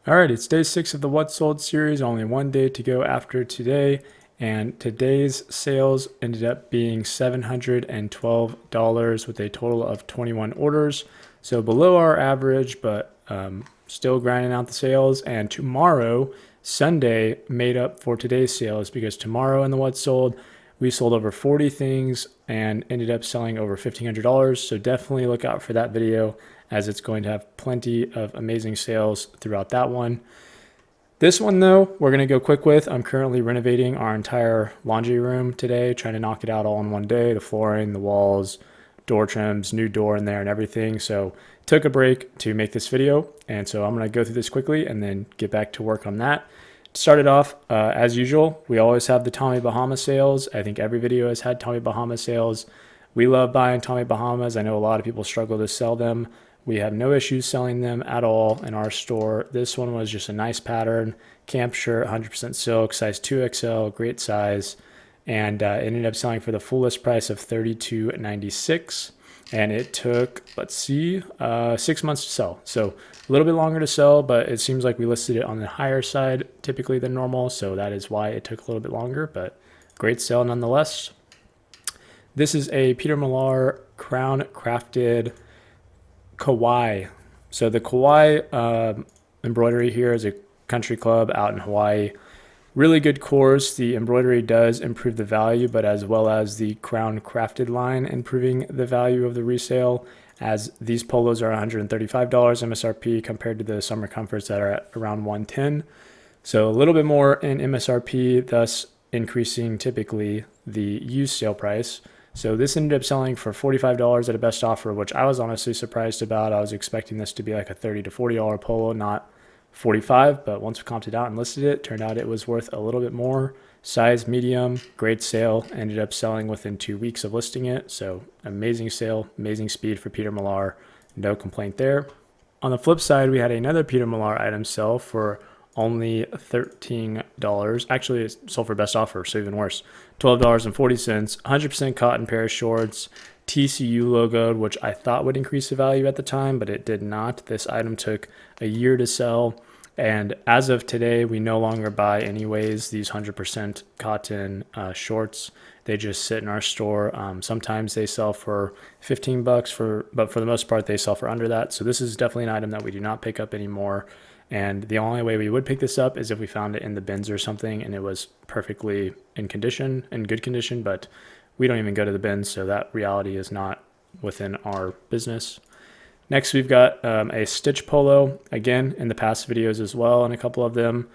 All right, it's day 6 of the What Sold series, only one day to go after today, and today's sales ended up being $712 with a total of 21 orders. So below our average, but still grinding out the sales. And tomorrow, Sunday, made up for today's sales because tomorrow in the What Sold, we sold over 40 things and ended up selling over $1,500. So definitely look out for that video as it's going to have plenty of amazing sales throughout that one. This one though, we're going to go quick with. I'm currently renovating our entire laundry room today, trying to knock it out all in one day. The flooring, the walls, door trims, new door in there and everything. So took a break to make this video. And so I'm going to go through this quickly and then get back to work on that. Started off as usual. We always have the Tommy Bahama sales. I think every video has had Tommy Bahama sales. We love buying Tommy Bahamas. I know a lot of people struggle to sell them. We have no issues selling them at all in our store. This one was just a nice pattern, camp shirt, 100% silk, size 2XL, great size, and ended up selling for the full list price of $32.96. And it took, let's see, 6 months to sell. So a little bit longer to sell, but it seems like we listed it on the higher side typically than normal. So that is why it took a little bit longer, but great sale nonetheless. This is a Peter Millar crown crafted Kauai. So the Kauai embroidery here is a country club out in Hawaii. Really good cores. The embroidery does improve the value, but as well as the crown crafted line improving the value of the resale, as these polos are $135 MSRP compared to the summer comforts that are at around $110. So a little bit more in MSRP, thus increasing typically the used sale price. So this ended up selling for $45 at a best offer, which I was honestly surprised about. I was expecting this to be like a $30 to $40 polo, not $45, but once we comped it out and listed it, turned out it was worth a little bit more. Size medium, great sale, ended up selling within 2 weeks of listing it. So amazing sale, amazing speed for Peter Millar, no complaint there. On the flip side, we had another Peter Millar item sell for only $13. Actually, it sold for best offer, so even worse. $12.40, 100% cotton pair of shorts, TCU logoed, which I thought would increase the value at the time, but it did not. This item took a year to sell, and as of today, we no longer buy anyways these 100% cotton shorts. They just sit in our store. Sometimes they sell for $15, but for the most part, they sell for under that. So this is definitely an item that we do not pick up anymore. And the only way we would pick this up is if we found it in the bins or something and it was perfectly in good condition, but we don't even go to the bins, so that reality is not within our business. Next, we've got a stitch polo, again, in the past videos as well, and a couple of them.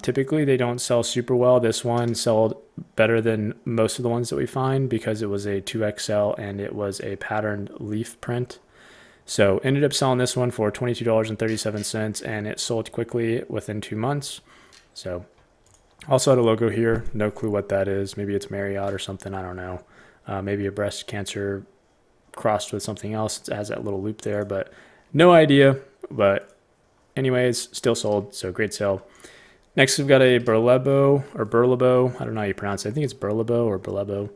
Typically, they don't sell super well. This one sold better than most of the ones that we find because it was a 2XL and it was a patterned leaf print. So ended up selling this one for $22.37, and it sold quickly within 2 months. So also had a logo here. No clue what that is. Maybe it's Marriott or something. I don't know. Maybe a breast cancer crossed with something else. It has that little loop there, but no idea. But anyways, still sold. So great sale. Next, we've got a Burlebo or Burlebo. I don't know how you pronounce it. I think it's Burlebo or Burlebo,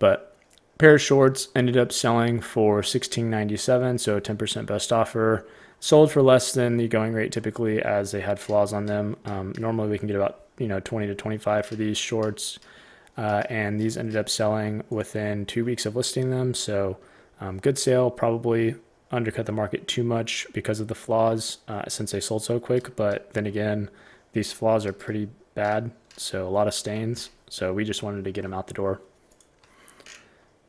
but pair of shorts ended up selling for $16.97, so 10% best offer. Sold for less than the going rate typically, as they had flaws on them. Normally we can get about 20 to 25 for these shorts, and these ended up selling within 2 weeks of listing them. So good sale. Probably undercut the market too much because of the flaws, since they sold so quick. But then again, these flaws are pretty bad, so a lot of stains. So we just wanted to get them out the door.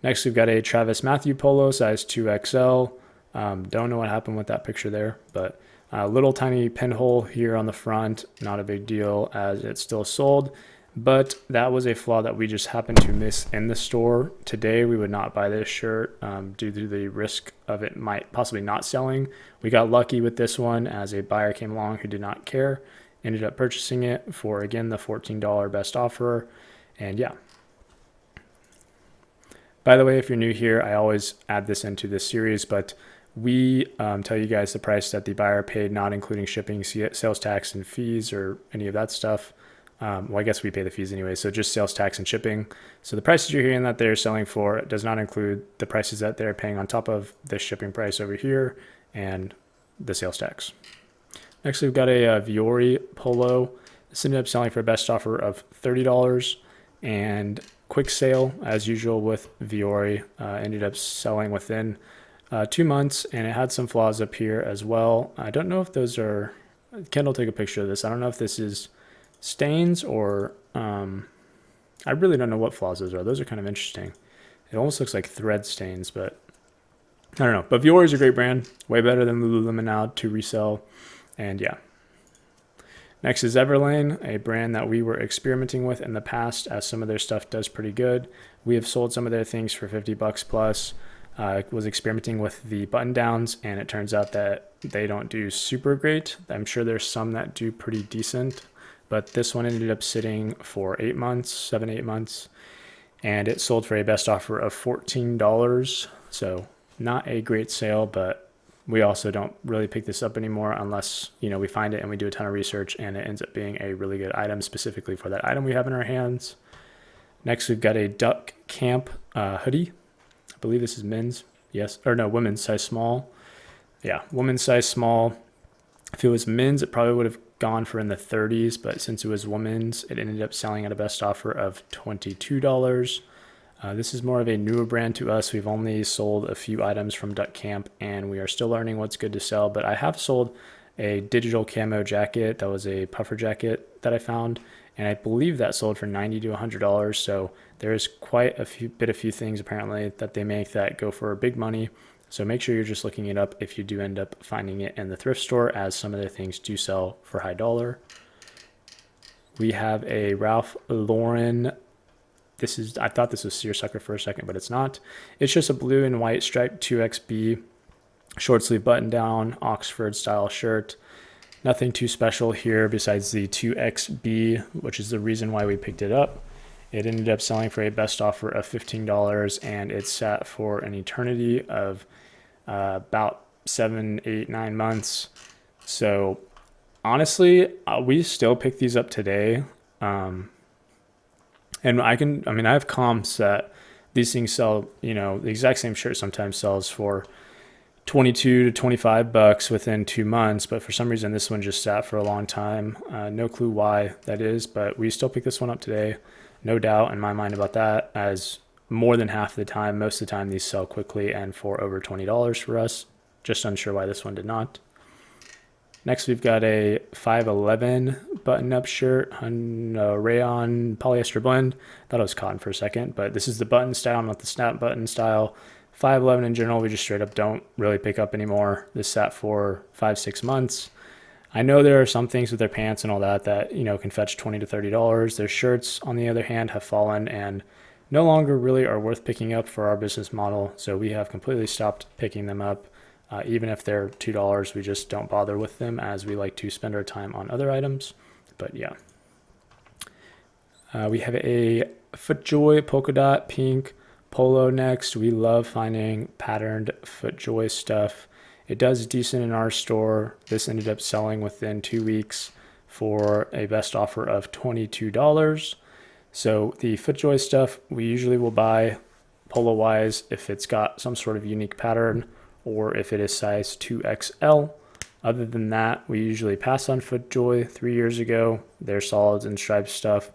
Next, we've got a Travis Matthew polo, size 2XL. Don't know what happened with that picture there, but a little tiny pinhole here on the front. Not a big deal as it's still sold, but that was a flaw that we just happened to miss in the store. Today, we would not buy this shirt due to the risk of it might possibly not selling. We got lucky with this one as a buyer came along who did not care, ended up purchasing it for, again, the $14 best offer, and yeah. By the way, if you're new here, I always add this into this series, but we tell you guys the price that the buyer paid, not including shipping, sales tax, and fees, or any of that stuff. Well, I guess we pay the fees anyway, so just sales tax and shipping. So the prices you're hearing that they're selling for does not include the prices that they're paying on top of the shipping price over here and the sales tax. Next, we've got a Viore polo. This ended up selling for a best offer of $30, and quick sale as usual with Viore. Ended up selling within 2 months, and it had some flaws up here as well. I don't know if those are, Kendall, take a picture of this. I don't know if this is stains or I really don't know what flaws those are. Those are kind of interesting. It almost looks like thread stains, but I don't know. But Viore is a great brand, way better than Lululemon now to resell. And yeah. Next is Everlane, a brand that we were experimenting with in the past, as some of their stuff does pretty good. We have sold some of their things for $50 plus. Was experimenting with the button downs, and it turns out that they don't do super great. I'm sure there's some that do pretty decent, but this one ended up sitting for 8 months, 7-8 months, and it sold for a best offer of $14. So not a great sale, but we also don't really pick this up anymore unless, we find it and we do a ton of research and it ends up being a really good item specifically for that item we have in our hands. Next, we've got a Duck Camp hoodie. I believe this is men's. Yes. Or no, women's size small. Yeah, women's size small. If it was men's, it probably would have gone for in the 30s, but since it was women's, it ended up selling at a best offer of $22. This is more of a newer brand to us. We've only sold a few items from Duck Camp, and we are still learning what's good to sell, but I have sold a digital camo jacket that was a puffer jacket that I found, and I believe that sold for $90 to $100. So there's quite a few things apparently that they make that go for big money. So make sure you're just looking it up if you do end up finding it in the thrift store, as some of their things do sell for high dollar. We have a Ralph Lauren. I thought this was seersucker for a second, but it's not. It's just a blue and white striped 2XB short sleeve button down Oxford style shirt. Nothing too special here besides the 2XB, which is the reason why we picked it up. It ended up selling for a best offer of $15, and it sat for an eternity of about 7, 8, 9 months. So honestly, we still pick these up today. And I have comps that these things sell, the exact same shirt sometimes sells for $22 to $25 within 2 months, but for some reason this one just sat for a long time. No clue why that is, but we still pick this one up today. No doubt in my mind about that, as more than half the time, most of the time, these sell quickly and for over $20 for us. Just unsure why this one did not. Next, we've got a 511 button-up shirt, rayon polyester blend. Thought it was cotton for a second, but this is the button style, not the snap button style. 511 in general, we just straight up don't really pick up anymore. This sat for 5-6 months. I know there are some things with their pants and all that can fetch $20 to $30. Their shirts, on the other hand, have fallen and no longer really are worth picking up for our business model. So we have completely stopped picking them up. Even if they're $2, we just don't bother with them, as we like to spend our time on other items. But yeah. We have a FootJoy polka dot pink polo next. We love finding patterned FootJoy stuff. It does decent in our store. This ended up selling within 2 weeks for a best offer of $22. So the FootJoy stuff we usually will buy polo wise if it's got some sort of unique pattern, or if it is size 2XL. Other than that, we usually pass on FootJoy. 3 years ago, their solids and stripes stuff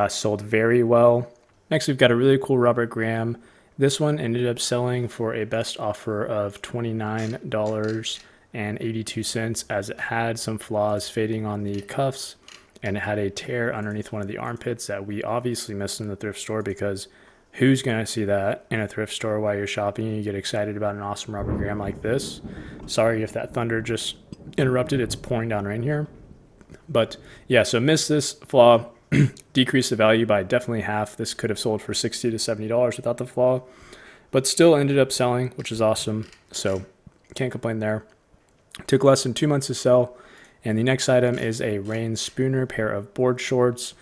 sold very well. Next, we've got a really cool Robert Graham. This one ended up selling for a best offer of $29.82, as it had some flaws fading on the cuffs, and it had a tear underneath one of the armpits that we obviously missed in the thrift store, because who's going to see that in a thrift store while you're shopping and you get excited about an awesome Robert Graham like this? Sorry if that thunder just interrupted. It's pouring down rain here. But yeah, so missed this flaw, decreased the value by definitely half. This could have sold for $60 to $70 without the flaw, but still ended up selling, which is awesome. So can't complain there. Took less than 2 months to sell. And the next item is a Rain Spooner pair of board shorts.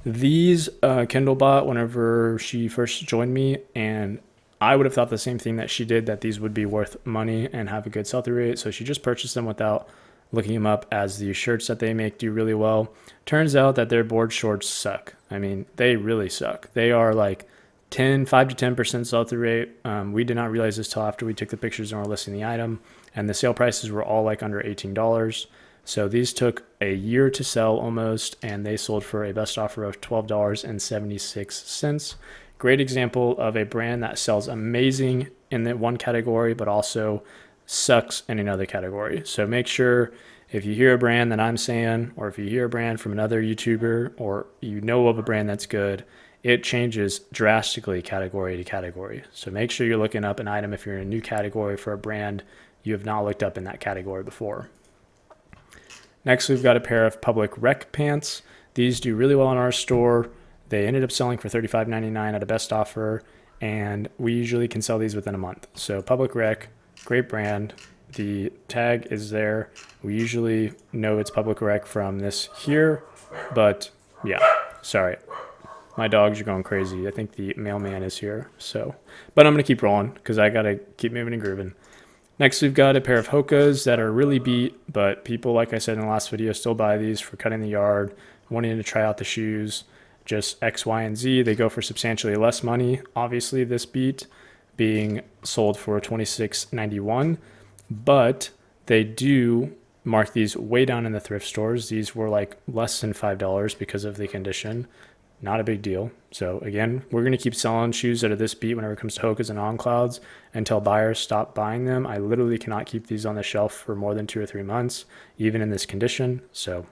These Kendall bought whenever she first joined me, and I would have thought the same thing that she did, that these would be worth money and have a good sell-through rate. So she just purchased them without looking them up, as the shirts that they make do really well. Turns out that their board shorts suck. I mean, they really suck. They are like 5 to 10% sell-through rate. We did not realize this till after we took the pictures and were listing the item, and the sale prices were all like under $18. So these took a year to sell almost, and they sold for a best offer of $12.76. Great example of a brand that sells amazing in the one category, but also sucks in another category. So make sure if you hear a brand that I'm saying, or if you hear a brand from another YouTuber, or you know of a brand that's good, it changes drastically category to category. So make sure you're looking up an item if you're in a new category for a brand you have not looked up in that category before. Next, we've got a pair of Public Rec pants. These do really well in our store. They ended up selling for $35.99 at a best offer, and we usually can sell these within a month. So Public Rec, great brand. The tag is there. We usually know it's Public Rec from this here, but yeah, sorry. My dogs are going crazy. I think the mailman is here. But I'm going to keep rolling because I got to keep moving and grooving. Next, we've got a pair of Hokas that are really beat, but people, like I said in the last video, still buy these for cutting the yard, wanting to try out the shoes, just X, Y, and Z. They go for substantially less money. Obviously, this beat being sold for $26.91, but they do mark these way down in the thrift stores. These were like less than $5 because of the condition. Not a big deal. So again, we're going to keep selling shoes that are this beat whenever it comes to Hokas and On Clouds until buyers stop buying them. I literally cannot keep these on the shelf for more than 2 or 3 months, even in this condition. So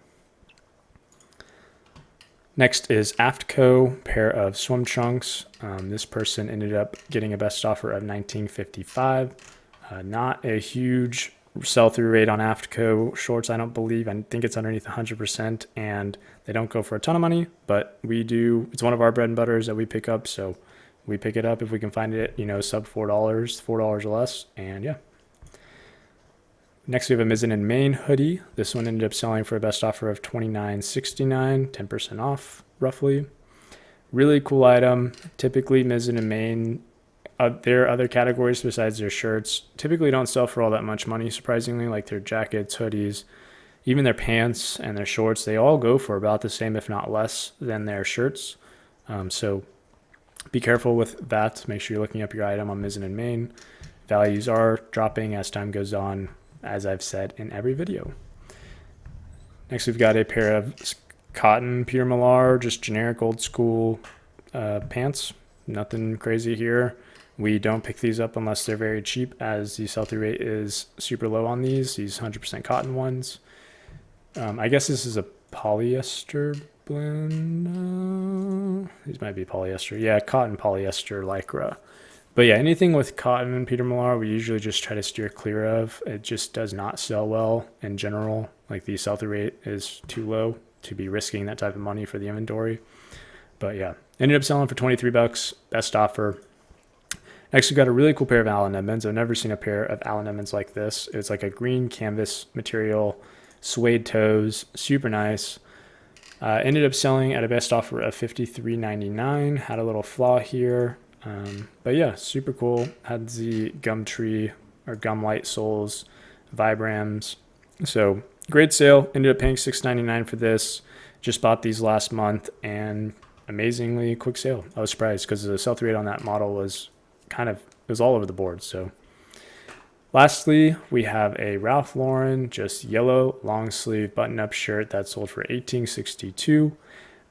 next is Aftco, pair of swim trunks. This person ended up getting a best offer of $19.55. Not a huge sell-through rate on Aftco shorts, I don't believe. I think it's underneath 100%, and they don't go for a ton of money, but we do. It's one of our bread and butters that we pick up, so we pick it up if we can find it, sub $4, $4 or less, and yeah. Next, we have a Mizzen and Main hoodie. This one ended up selling for a best offer of $29.69, 10% off, roughly. Really cool item. Typically, Mizzen and Main, their other categories besides their shirts typically don't sell for all that much money, surprisingly, like their jackets, hoodies, even their pants and their shorts. They all go for about the same, if not less, than their shirts. So be careful with that. Make sure you're looking up your item on Mizzen and Main. Values are dropping as time goes on, as I've said in every video. Next, we've got a pair of cotton Peter Millar, just generic old school pants. Nothing crazy here. We don't pick these up unless they're very cheap, as the sell-through rate is super low on these 100% cotton ones. I guess this is a polyester blend. These might be polyester. Yeah, cotton polyester lycra. But yeah, anything with cotton and Peter Millar, we usually just try to steer clear of. It just does not sell well in general. Like the sell-through rate is too low to be risking that type of money for the inventory. But yeah, ended up selling for $23, best offer. Next, we've got a really cool pair of Allen Edmonds. I've never seen a pair of Allen Edmonds like this. It's like a green canvas material, suede toes, super nice. Ended up selling at a best offer of $53.99. Had a little flaw here. But yeah, super cool. Had the Gumtree or Gumlight soles, Vibrams. So great sale. Ended up paying $6.99 for this. Just bought these last month, and amazingly quick sale. I was surprised because the sell-through rate on that model was it was all over the board. So lastly, we have a Ralph Lauren, just yellow long sleeve button-up shirt that sold for $18.62.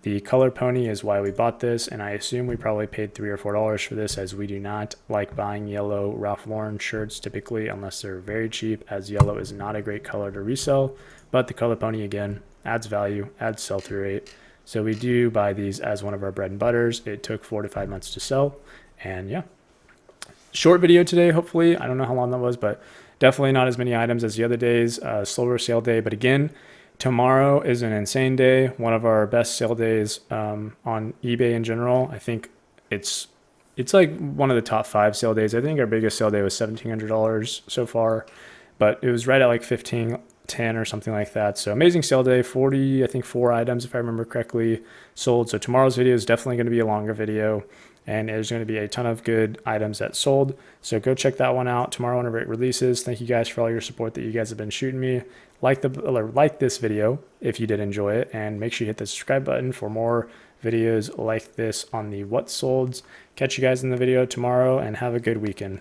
The color pony is why we bought this, and I assume we probably paid $3 or $4 for this, as we do not like buying yellow Ralph Lauren shirts typically unless they're very cheap, as yellow is not a great color to resell. But the color pony, again, adds value, adds sell-through rate. So we do buy these as one of our bread and butters. It took 4 to 5 months to sell, and yeah. Short video today, hopefully. I don't know how long that was, but definitely not as many items as the other days. Slower sale day, but again, tomorrow is an insane day. One of our best sale days on eBay in general. I think it's like one of the top 5 sale days. I think our biggest sale day was $1,700 so far, but it was right at like $1,510 or something like that. So amazing sale day. 4 items, if I remember correctly, sold. So tomorrow's video is definitely going to be a longer video, and there's going to be a ton of good items that sold. So go check that one out tomorrow whenever it releases. Thank you guys for all your support that you guys have been shooting me. Like this video if you did enjoy it, and make sure you hit the subscribe button for more videos like this on the What Solds. Catch you guys in the video tomorrow, and have a good weekend.